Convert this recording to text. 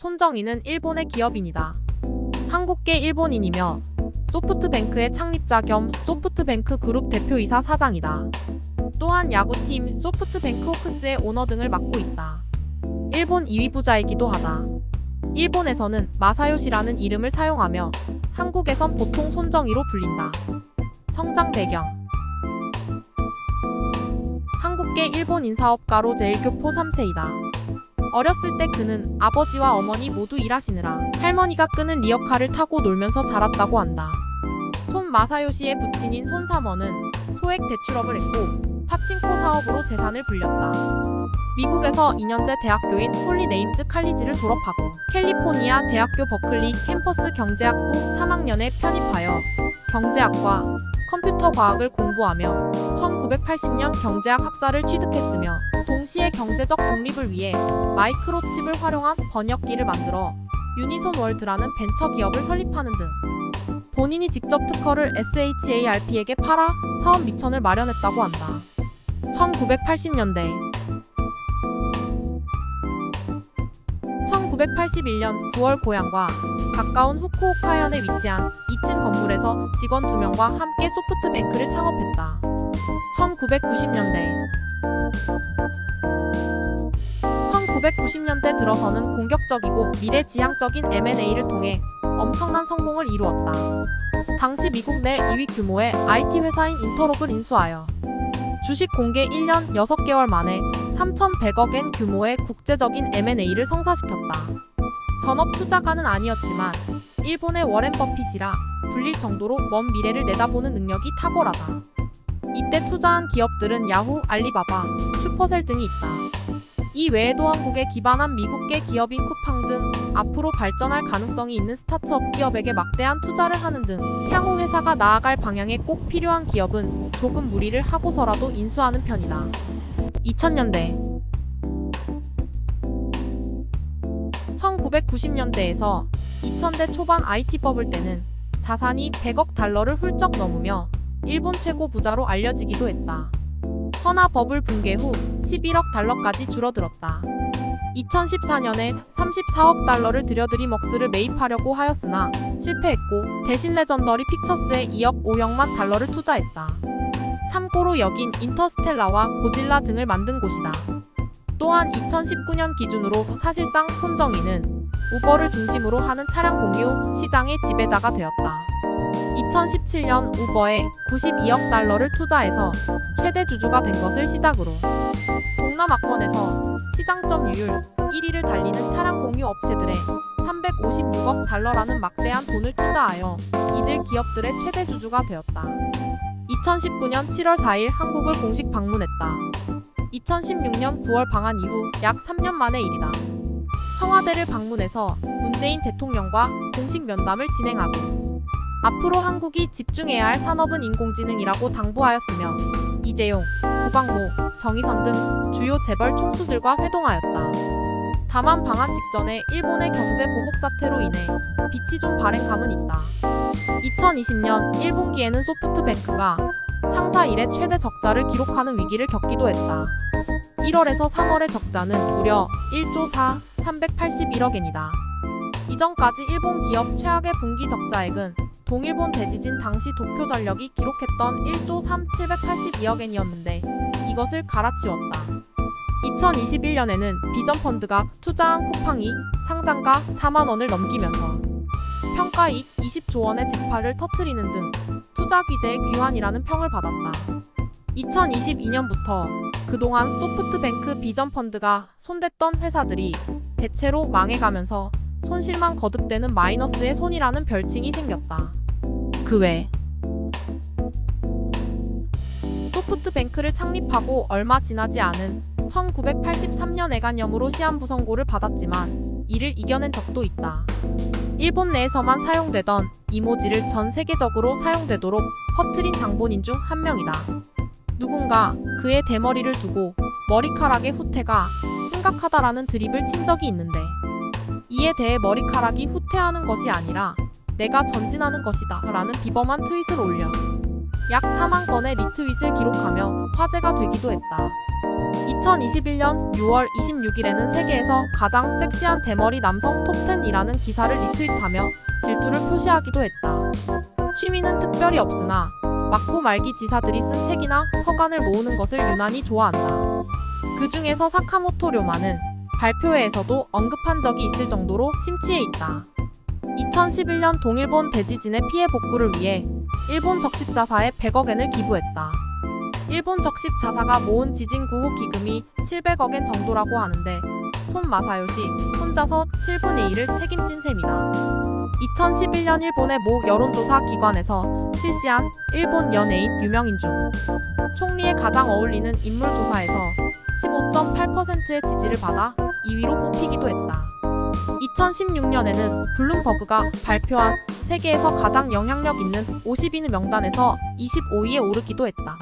손정희는 일본의 기업인이다. 한국계 일본인이며 소프트뱅크의 창립자 겸 소프트뱅크 그룹 대표이사 사장이다. 또한 야구팀 소프트뱅크 호크스의 오너 등을 맡고 있다. 일본 2위 부자이기도 하다. 일본에서는 마사요시라는 이름을 사용하며 한국에선 보통 손정희로 불린다. 성장 배경: 한국계 일본 인사업가로 제1교포 3세이다. 어렸을 때 그는 아버지와 어머니 모두 일하시느라 할머니가 끄는 리어카를 타고 놀면서 자랐다고 한다. 손 마사요시의 부친인 손사머는 소액 대출업을 했고 파친코 사업으로 재산을 불렸다. 미국에서 2년제 대학교인 홀리 네임즈 칼리지를 졸업하고 캘리포니아 대학교 버클리 캠퍼스 경제학부 3학년에 편입하여 경제학과 컴퓨터 과학을 공부하며 1980년 경제학 학사를 취득했으며 동시에 경제적 독립을 위해 마이크로칩을 활용한 번역기를 만들어 유니손 월드라는 벤처 기업을 설립하는 등 본인이 직접 특허를 SHARP에게 팔아 사업 미천을 마련했다고 한다. 1980년대 1981년 9월 고향과 가까운 후쿠오카현에 위치한 2층 건물에서 직원 2명과 함께 소프트뱅크를 창업했다. 1990년대 들어서는 공격적이고 미래지향적인 M&A를 통해 엄청난 성공을 이루었다. 당시 미국 내 2위 규모의 IT 회사인 인터롭을 인수하여 주식 공개 1년 6개월 만에 3,100억 엔 규모의 국제적인 M&A를 성사시켰다. 전업 투자가는 아니었지만 일본의 워렌 버핏이라 불릴 정도로 먼 미래를 내다보는 능력이 탁월하다. 이때 투자한 기업들은 야후, 알리바바, 슈퍼셀 등이 있다. 이 외에도 한국에 기반한 미국계 기업인 쿠팡 등 앞으로 발전할 가능성이 있는 스타트업 기업에게 막대한 투자를 하는 등 향후 회사가 나아갈 방향에 꼭 필요한 기업은 조금 무리를 하고서라도 인수하는 편이다. 2000년대 1990년대에서 2000대 초반 IT 버블 때는 자산이 100억 달러를 훌쩍 넘으며 일본 최고 부자로 알려지기도 했다. 허나 버블 붕괴 후 11억 달러까지 줄어들었다. 2014년에 34억 달러를 들여 드림웍스를 매입하려고 하였으나 실패했고 대신 레전더리 픽처스에 2억 5억만 달러를 투자했다. 참고로 여긴 인터스텔라와 고질라 등을 만든 곳이다. 또한 2019년 기준으로 사실상 손정희는 우버를 중심으로 하는 차량 공유 시장의 지배자가 되었다. 2017년 우버에 92억 달러를 투자해서 최대 주주가 된 것을 시작으로 동남아권에서 시장 점유율 1위를 달리는 차량 공유 업체들에 356억 달러라는 막대한 돈을 투자하여 이들 기업들의 최대 주주가 되었다. 2019년 7월 4일 한국을 공식 방문했다. 2016년 9월 방한 이후 약 3년 만의 일이다. 청와대를 방문해서 문재인 대통령과 공식 면담을 진행하고 앞으로 한국이 집중해야 할 산업은 인공지능이라고 당부하였으며 이재용, 구광모, 정의선 등 주요 재벌 총수들과 회동하였다. 다만 방한 직전에 일본의 경제 보복 사태로 인해 빛이 좀 바랜 감은 있다. 2020년 1분기에는 소프트뱅크가 창사 이래 최대 적자를 기록하는 위기를 겪기도 했다. 1월에서 3월의 적자는 무려 1조 381억 엔이다. 이전까지 일본 기업 최악의 분기 적자액은 동일본 대지진 당시 도쿄전력이 기록했던 1조 782억 엔이었는데 이것을 갈아치웠다. 2021년에는 비전펀드가 투자한 쿠팡이 상장가 4만 원을 넘기면서 평가이익 20조 원의 재파를 터뜨리는 등 투자 규제의 귀환이라는 평을 받았다. 2022년부터 그동안 소프트뱅크 비전펀드가 손댔던 회사들이 대체로 망해가면서 손실만 거듭되는 마이너스의 손이라는 별칭이 생겼다. 그 외 소프트뱅크를 창립하고 얼마 지나지 않은 1983년 애간염으로 시한부 선고를 받았지만 이를 이겨낸 적도 있다. 일본 내에서만 사용되던 이모지를 전 세계적으로 사용되도록 퍼뜨린 장본인 중 한 명이다. 누군가 그의 대머리를 두고 머리카락의 후퇴가 심각하다라는 드립을 친 적이 있는데 이에 대해 머리카락이 후퇴하는 것이 아니라 내가 전진하는 것이다 라는 비범한 트윗을 올려 약 4만 건의 리트윗을 기록하며 화제가 되기도 했다. 2021년 6월 26일에는 세계에서 가장 섹시한 대머리 남성 톱10이라는 기사를 리트윗하며 질투를 표시하기도 했다. 취미는 특별히 없으나 맞고 말기 지사들이 쓴 책이나 서간을 모으는 것을 유난히 좋아한다. 그 중에서 사카모토 료마는 발표회에서도 언급한 적이 있을 정도로 심취해 있다. 2011년 동일본 대지진의 피해 복구를 위해 일본 적십자사에 100억엔을 기부했다. 일본 적십자사가 모은 지진 구호 기금이 700억엔 정도라고 하는데 손 마사요시 혼자서 7분의 1을 책임진 셈이다. 2011년 일본의 모 여론조사 기관에서 실시한 일본 연예인 유명인 중 총리에 가장 어울리는 인물 조사에서 15.8%의 지지를 받아 2위로 뽑히기도 했다. 2016년에는 블룸버그가 발표한 세계에서 가장 영향력 있는 50인의 명단에서 25위에 오르기도 했다.